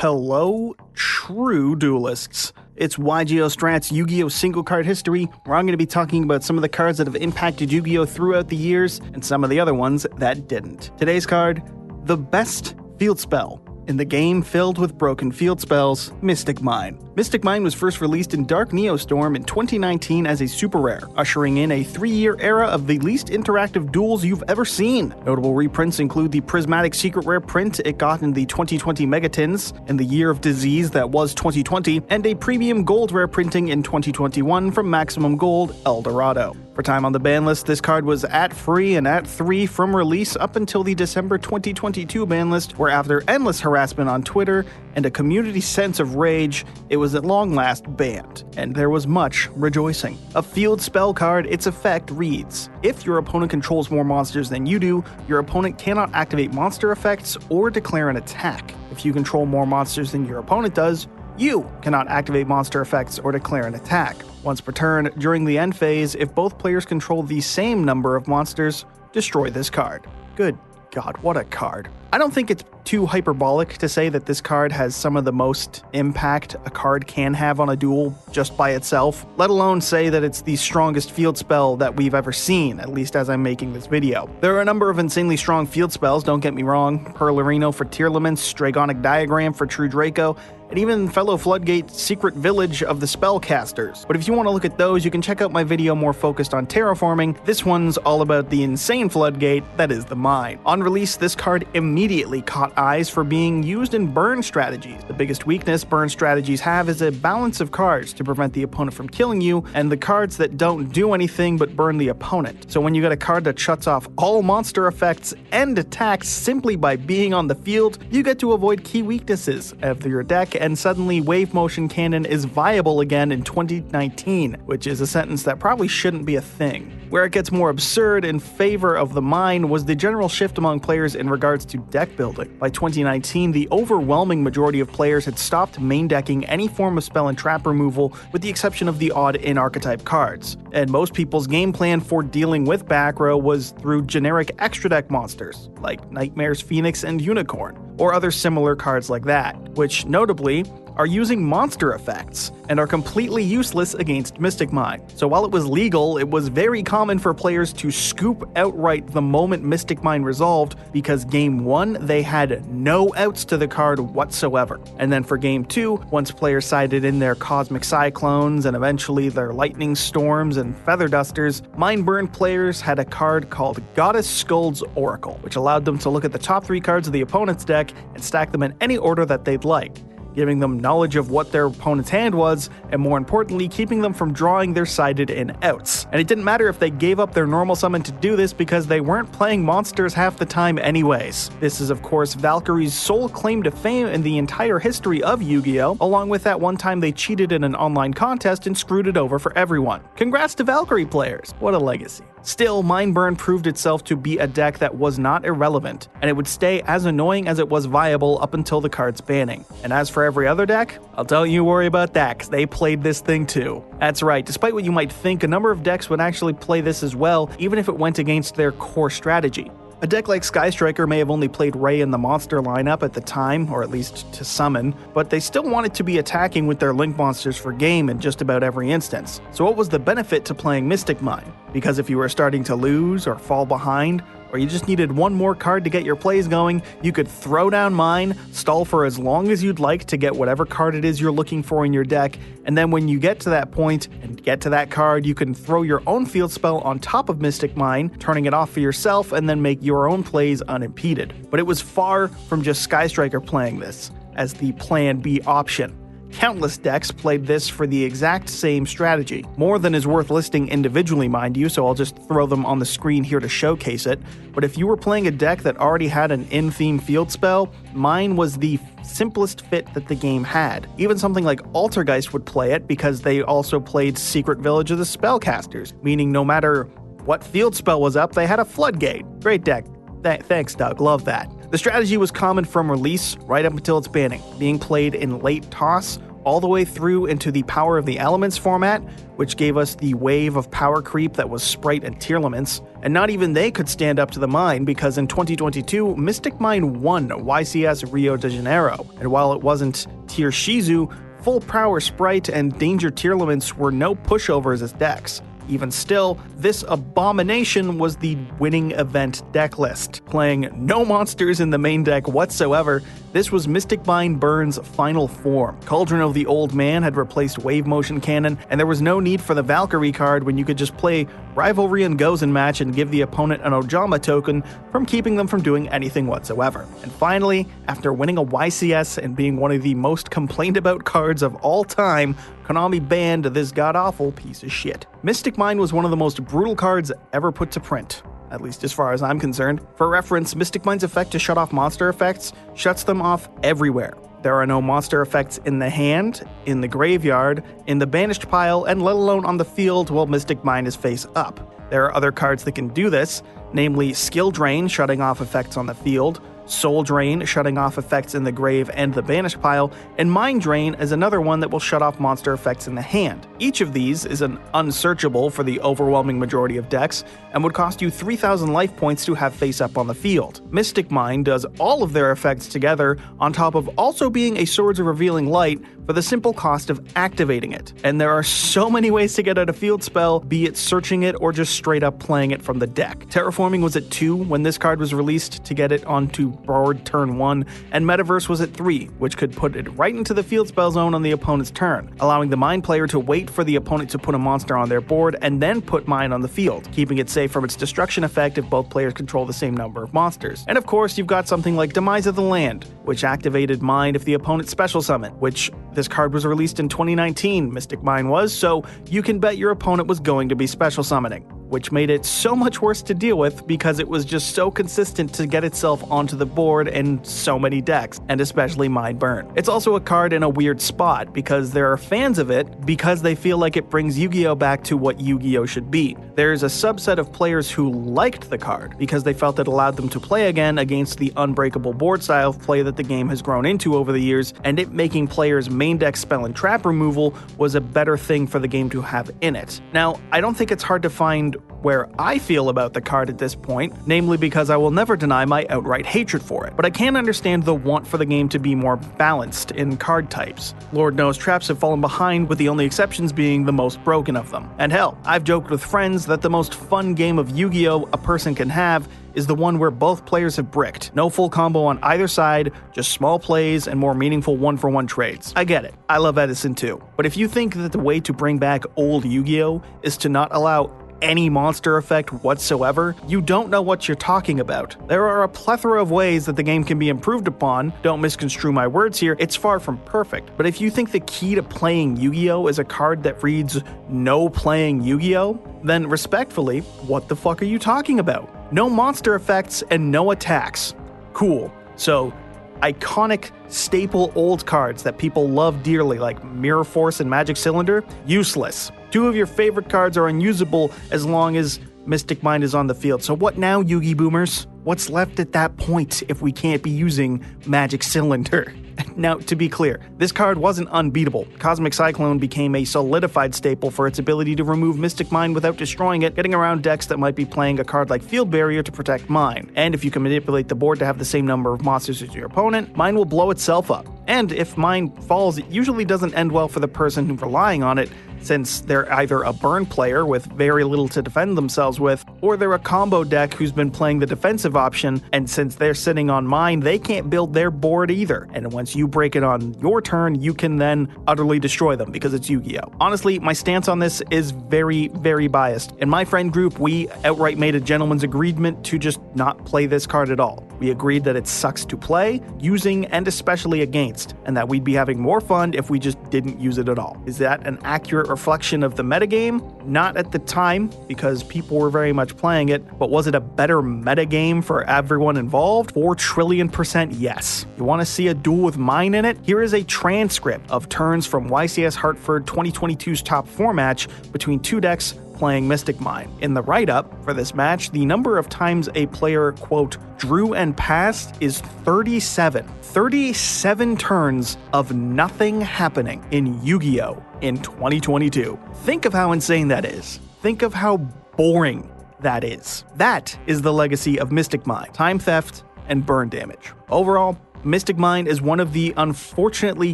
Hello, true duelists. It's yugioh Strat's Yu-Gi-Oh! Single card history, where I'm going to be talking about some of the cards that have impacted Yu-Gi-Oh! Throughout the years, and some of the other ones that didn't. Today's card, the best field spell in the game filled with broken field spells, Mystic Mine. Mystic Mine was first released in Dark Neostorm in 2019 as a super rare, ushering in a 3-year era of the least interactive duels you've ever seen. Notable reprints include the Prismatic Secret Rare print it got in the 2020 Megatins, in the Year of Disease that was 2020, and a Premium Gold Rare printing in 2021 from Maximum Gold El Dorado. For time on the ban list, this card was at free and at 3 from release up until the December 2022 ban list, where after endless harassment on Twitter and a community sense of rage, it was at long last banned, and there was much rejoicing. A field spell card, its effect reads: if your opponent controls more monsters than you do, your opponent cannot activate monster effects or declare an attack. If you control more monsters than your opponent does, you cannot activate monster effects or declare an attack. Once per turn, during the end phase, if both players control the same number of monsters, destroy this card. Good God, what a card. I don't think it's too hyperbolic to say that this card has some of the most impact a card can have on a duel just by itself, let alone say that it's the strongest field spell that we've ever seen, at least as I'm making this video. There are a number of insanely strong field spells, don't get me wrong: Perlerino for Tearlaments, Dragonic Diagram for True Draco, and even fellow Floodgate Secret Village of the Spellcasters. But if you want to look at those, you can check out my video more focused on terraforming. This one's all about the insane Floodgate that is the mine. On release, this card immediately caught eyes for being used in burn strategies. The biggest weakness burn strategies have is a balance of cards to prevent the opponent from killing you, and the cards that don't do anything but burn the opponent. So when you get a card that shuts off all monster effects and attacks simply by being on the field, you get to avoid key weaknesses of your deck, and suddenly Wave Motion Cannon is viable again in 2019, which is a sentence that probably shouldn't be a thing. Where it gets more absurd in favor of the mine was the general shift among players in regards to deck building. By 2019, the overwhelming majority of players had stopped main decking any form of spell and trap removal, with the exception of the odd in-archetype cards. And most people's game plan for dealing with back row was through generic extra deck monsters, like Nightmares, Phoenix, and Unicorn, or other similar cards like that, which notably are using monster effects and are completely useless against Mystic Mine. So while it was legal, it was very common for players to scoop outright the moment Mystic Mine resolved, because game 1 they had no outs to the card whatsoever. And then for game 2, once players sided in their Cosmic Cyclones and eventually their Lightning Storms and Feather Dusters, Mine Burn players had a card called Goddess Skuld's Oracle, which allowed them to look at the top 3 cards of the opponent's deck and stack them in any order that they'd like, giving them knowledge of what their opponent's hand was, and more importantly, keeping them from drawing their sided-in outs. And it didn't matter if they gave up their normal summon to do this, because they weren't playing monsters half the time anyways. This is of course Valkyrie's sole claim to fame in the entire history of Yu-Gi-Oh!, along with that one time they cheated in an online contest and screwed it over for everyone. Congrats to Valkyrie players, what a legacy. Still, Mine Burn proved itself to be a deck that was not irrelevant, and it would stay as annoying as it was viable up until the card's banning. And as for every other deck, I'll don't you worry about that, because they played this thing too. That's right, despite what you might think, a number of decks would actually play this as well, even if it went against their core strategy. A deck like Sky Striker may have only played Ray in the monster lineup at the time, or at least to summon, but they still wanted to be attacking with their Link monsters for game in just about every instance. So what was the benefit to playing Mystic Mine? Because if you were starting to lose or fall behind, or you just needed one more card to get your plays going, you could throw down Mine, stall for as long as you'd like to get whatever card it is you're looking for in your deck, and then when you get to that point and get to that card, you can throw your own field spell on top of Mystic Mine, turning it off for yourself, and then make your own plays unimpeded. But it was far from just Sky Striker playing this as the plan B option. Countless decks played this for the exact same strategy. More than is worth listing individually, mind you, so I'll just throw them on the screen here to showcase it. But if you were playing a deck that already had an in-theme field spell, Mine was the simplest fit that the game had. Even something like Altergeist would play it, because they also played Secret Village of the Spellcasters, meaning no matter what field spell was up, they had a Floodgate. Great deck. Thanks, Doug. Love that. The strategy was common from release right up until its banning, being played in late toss all the way through into the Power of the Elements format, which gave us the wave of power creep that was Sprite and Tearlaments. And not even they could stand up to the Mine, because in 2022, Mystic Mine won YCS Rio de Janeiro. And while it wasn't Tier Shizu, Full Power Sprite and Danger Tearlaments were no pushovers as decks. Even still, this abomination was the winning event deck list. Playing no monsters in the main deck whatsoever, this was Mystic Mine Burn's final form. Cauldron of the Old Man had replaced Wave Motion Cannon, and there was no need for the Valkyrie card when you could just play Rivalry and Gozen match and give the opponent an Ojama token from keeping them from doing anything whatsoever. And finally, after winning a YCS and being one of the most complained about cards of all time, Konami banned this god-awful piece of shit. Mystic Mine was one of the most brutal cards ever put to print, at least as far as I'm concerned. For reference, Mystic Mine's effect to shut off monster effects shuts them off everywhere. There are no monster effects in the hand, in the graveyard, in the banished pile, and let alone on the field while Mystic Mine is face up. There are other cards that can do this, namely Skill Drain, shutting off effects on the field, Soul Drain, shutting off effects in the grave and the banished pile, and Mind Drain is another one that will shut off monster effects in the hand. Each of these is an unsearchable for the overwhelming majority of decks, and would cost you 3,000 life points to have face up on the field. Mystic Mine does all of their effects together, on top of also being a Swords of Revealing Light, for the simple cost of activating it. And there are so many ways to get out a field spell, be it searching it or just straight up playing it from the deck. Terraforming was at 2 when this card was released to get it onto board turn 1, and Metaverse was at 3, which could put it right into the field spell zone on the opponent's turn, allowing the Mine player to wait for the opponent to put a monster on their board and then put Mine on the field, keeping it safe from its destruction effect if both players control the same number of monsters. And of course, you've got something like Demise of the Land, which activated Mine if the opponent special summoned, which this card was released in 2019, Mystic Mine was, so you can bet your opponent was going to be special summoning, which made it so much worse to deal with because it was just so consistent to get itself onto the board in so many decks, and especially Mine Burn. It's also a card in a weird spot because there are fans of it because they feel like it brings Yu-Gi-Oh back to what Yu-Gi-Oh should be. There's a subset of players who liked the card because they felt it allowed them to play again against the unbreakable board style of play that the game has grown into over the years, and it making players main deck spell and trap removal was a better thing for the game to have in it. Now, I don't think it's hard to find where I feel about the card at this point, namely because I will never deny my outright hatred for it, but I can understand the want for the game to be more balanced in card types. Lord knows traps have fallen behind, with the only exceptions being the most broken of them. And hell, I've joked with friends that the most fun game of Yu-Gi-Oh! A person can have is the one where both players have bricked. No full combo on either side, just small plays and more meaningful one-for-one trades. I get it, I love Edison too. But if you think that the way to bring back old Yu-Gi-Oh! Is to not allow any monster effect whatsoever, you don't know what you're talking about. There are a plethora of ways that the game can be improved upon. Don't misconstrue my words here, it's far from perfect. But if you think the key to playing Yu-Gi-Oh! Is a card that reads "No playing Yu-Gi-Oh!", then respectfully, what the fuck are you talking about? No monster effects and no attacks. Cool. So, iconic, staple old cards that people love dearly like Mirror Force and Magic Cylinder, useless. 2 of your favorite cards are unusable as long as Mystic Mine is on the field. So what now, Yugi Boomers? What's left at that point if we can't be using Magic Cylinder? Now, to be clear, this card wasn't unbeatable. Cosmic Cyclone became a solidified staple for its ability to remove Mystic Mine without destroying it, getting around decks that might be playing a card like Field Barrier to protect Mine. And if you can manipulate the board to have the same number of monsters as your opponent, Mine will blow itself up. And if Mine falls, it usually doesn't end well for the person who's relying on it, since they're either a burn player with very little to defend themselves with, or they're a combo deck who's been playing the defensive option, and since they're sitting on Mine, they can't build their board either. And once you break it on your turn, you can then utterly destroy them because it's Yu-Gi-Oh! Honestly, my stance on this is very, very biased. In my friend group, we outright made a gentleman's agreement to just not play this card at all. We agreed that it sucks to play, using, and especially against, and that we'd be having more fun if we just didn't use it at all. Is that an accurate reflection of the metagame? Not at the time, because people were very much playing it, but was it a better metagame for everyone involved? 4 trillion% yes. You want to see a duel with Mine in it? Here is a transcript of turns from YCS Hartford 2022's top 4 match between 2 decks playing Mystic Mine. In the write-up for this match, the number of times a player, quote, drew and passed is 37. 37 turns of nothing happening in Yu-Gi-Oh! In 2022. Think of how insane that is. Think of how boring that is. That is the legacy of Mystic Mine: time theft and burn damage. Overall, Mystic Mine is one of the unfortunately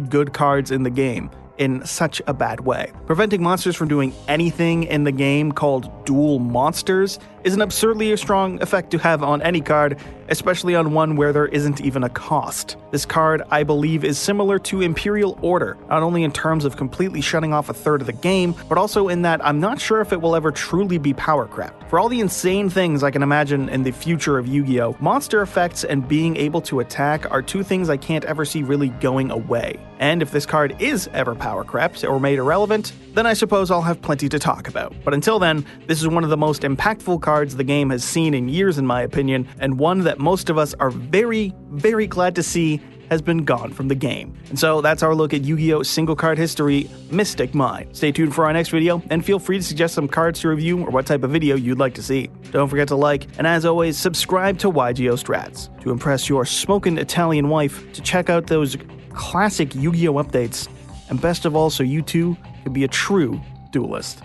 good cards in the game in such a bad way. Preventing monsters from doing anything in the game called dual monsters is an absurdly strong effect to have on any card, especially on one where there isn't even a cost. This card, I believe, is similar to Imperial Order, not only in terms of completely shutting off a third of the game, but also in that I'm not sure if it will ever truly be power-crept. For all the insane things I can imagine in the future of Yu-Gi-Oh!, monster effects and being able to attack are two things I can't ever see really going away. And if this card is ever power-crept or made irrelevant, then I suppose I'll have plenty to talk about. But until then, this is one of the most impactful cards the game has seen in years in my opinion, and one that most of us are very, very glad to see has been gone from the game. And so that's our look at Yu-Gi-Oh! Single card history, Mystic Mine. Stay tuned for our next video, and feel free to suggest some cards to review or what type of video you'd like to see. Don't forget to like, and as always, subscribe to yugioh Strats to impress your smoking Italian wife, to check out those classic Yu-Gi-Oh! Updates, and best of all, so you too can be a true duelist.